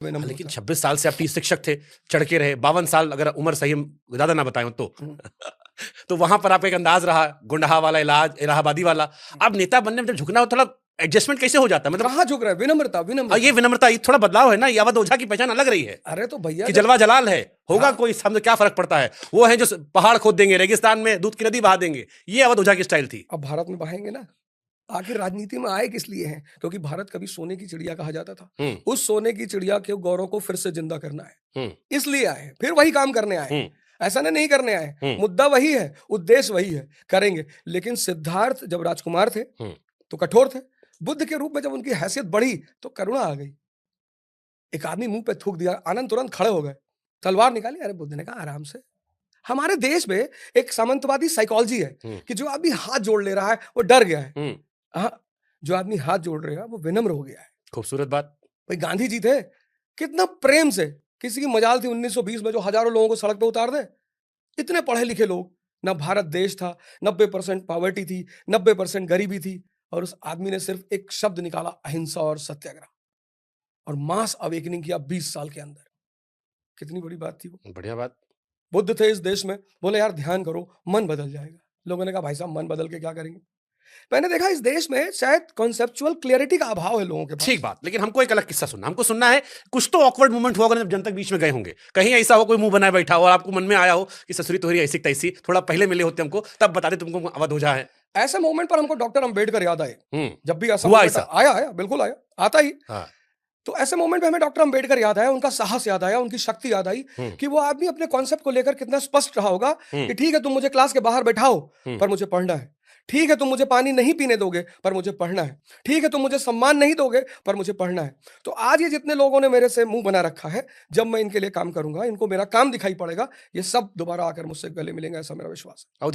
लेकिन 26 साल से आप 30 शिक्षक थे, चढ़ के रहे, 52 साल अगर उम्र सही हम ज़्यादा ना बताएँ तो। तो वहाँ पर आपका एक अंदाज़ रहा, गुंडहा वाला इलाज, इलाहाबादी वाला। अब नेता बनने में जब झुकना हो थोड़ा एडजस्टमेंट कैसे हो जाता है? मतलब कहाँ झुक रहा है? विनम्रता, ये विनम्रता, ये थोड़ा बदलाव है ना, ये अवध ओझा की पहचान अलग रही है। अरे तो भैया कि जलवा जलाल है, होगा हाँ। कोई, हमसे क्या फ़र्क पड़ता है? वो हैं जो पहाड़ खोद देंगे, रेगिस्तान में दूध की नदी बहा देंगे। ये अवध ओझा की स्टाइल थी। अब भारत में बहाएंगे ना। आखिर राजनीति में आए किस लिए हैं? क्योंकि भारत कभी सोने की चिड़िया कहा जाता था। हुँ, उस सोने की चिड़िया के गौरव को फिर से जिंदा करना है, हुँ, इसलिए आए हैं। फिर वही काम करने आए हुँ, हैं। ऐसा नहीं करने आए। हुँ, मुद्दा वही है, उद्देश्य वही है, करेंगे। लेकिन सिद्धार्थ जब राजकुमार थे हुँ। तो कठोर थे। बुद्ध के रूप में जब उनकी हैसियत बढ़ी तो करुणा आ गई। एक आदमी मुंह पे थूक दिया, आनंद तुरंत खड़े हो गए, तलवार निकाली। अरे बुद्ध ने कहा आराम से। हमारे देश में एक सामंतवादी साइकोलॉजी है हुँ, कि जो आदमी हाथ जोड़ ले रहा है वो डर गया है। हुँ। हाँ, जो आदमी हाथ जोड़ रहेगा वो विनम्र हो गया है। खूबसूरत बात। भाई गांधी जी थे, कितना प्रेम से, किसी की मजाल थी 1920 में जो हजारों लोगों को सड़क पे उतार दे। इतने पढ़े लिखे लोग, ना भारत देश था, 90% पॉवर्टी थी, 90% गरीबी थी, और उस आदमी ने सिर्फ एक शब्द निकाला, अहिंसा और सत्याग्रह, और मास अवेकनिंग किया 20 साल के अंदर। कितनी बड़ी बात थी वो। बढ़िया बात। बुद्ध थे इस देश में, बोले यार ध्यान करो, मन बदल जाएगा। लोगों ने कहा भाई साहब मन बदल के क्या करेंगे? मैंने देखा इस देश में शायद कॉन्सेप्चुअल क्लैरिटी का अभाव है लोगों के ठीक पास। बात, लेकिन हमको एक अलग किस्सा सुनना, हमको सुनना है, कुछ तो ऑकवर्ड मोमेंट हुआ होगा जब जनता के बीच में गए होंगे। कहीं ऐसा हो कोई मुंह बनाए बैठा हो और आपको मन में आया हो कि ससुरी तोहरी ऐसी तैसी, थोड़ा पहले मिले होते हमको, तब बता दे तुमको अवध ओझा है। ऐसे मोमेंट पर हमको डॉक्टर अंबेडकर याद आए। हुँ, जब भी ऐसा हुआ मोमेंट ऐसा? आया आया बिल्कुल आया, आता ही। हाँ, तो ऐसे मोमेंट पे हमें डॉक्टर अंबेडकर याद आया, उनका साहस याद आया, उनकी शक्ति याद आई हुँ, कि वो आदमी अपने कॉन्सेप्ट को लेकर कितना स्पष्ट रहा होगा हुँ, कि ठीक है तुम मुझे क्लास के बाहर बैठाओ हुँ। पर मुझे पढ़ना है। ठीक है तुम मुझे पानी नहीं पीने दोगे पर मुझे पढ़ना है। ठीक है तुम मुझे सम्मान नहीं दोगे पर मुझे पढ़ना है। तो आज ये जितने लोगों ने मेरे से मुंह बना रखा है, जब मैं इनके लिए काम करूंगा, इनको मेरा काम दिखाई पड़ेगा, ये सब दोबारा आकर मुझसे गले मिलेंगे, ऐसा मेरा विश्वास है। अवधि